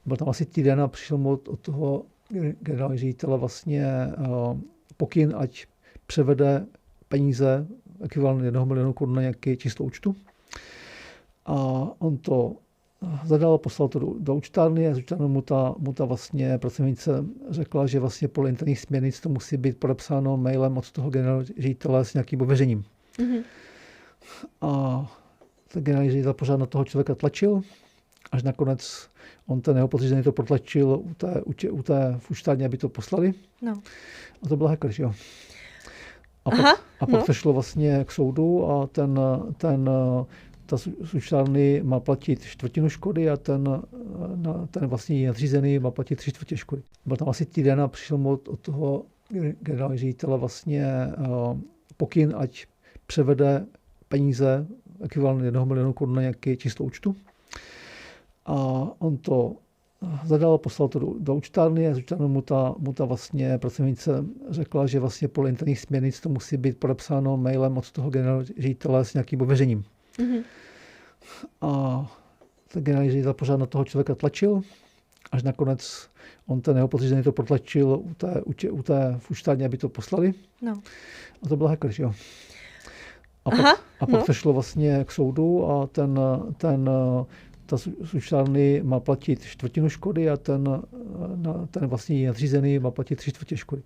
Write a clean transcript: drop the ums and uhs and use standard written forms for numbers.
Byl tam asi týden a přišel mu od toho generálního ředitele vlastně pokyn, ať převede peníze, ekvivalent 1 milionu korun na nějaké číslo účtu. A on to zadal, poslal to do účtárny a z účtárny mu ta vlastně pracovnice řekla, že vlastně podle interních směrnic to musí být podepsáno mailem od toho generálního ředitele s nějakým ověřením. Mm-hmm. A ten generální ředitel pořád na toho člověka tlačil, až nakonec on ten jeho podřízený to protlačil u té v účtárně, aby to poslali. No. A to byl hacker, že jo. A pak to šlo vlastně k soudu a ta z účtárny má platit 1/4 škody a ten vlastně nadřízený má platit 3/4 škody. Byl tam asi týden a přišel mu od toho generálního ředitele vlastně pokyn, ať převede peníze, ekvivalent 1 milionu korun na nějaké číslo účtu. A on to zadal, poslal to do účtárny a z účtárny mu ta vlastně pracovnice řekla, že vlastně podle interních směrnic to musí být podepsáno mailem od toho generálního ředitele s nějakým ověřením. Mm-hmm. A ten generální ředitel pořád na toho člověka tlačil, až nakonec on ten jeho podřízený to protlačil u té v účtárně, aby to poslali. No. A to byl hacker, že jo. A pak to šlo vlastně k soudu a ta z účtárny má platit 1/4 škody a ten vlastně nadřízený má platit 3/4 škody.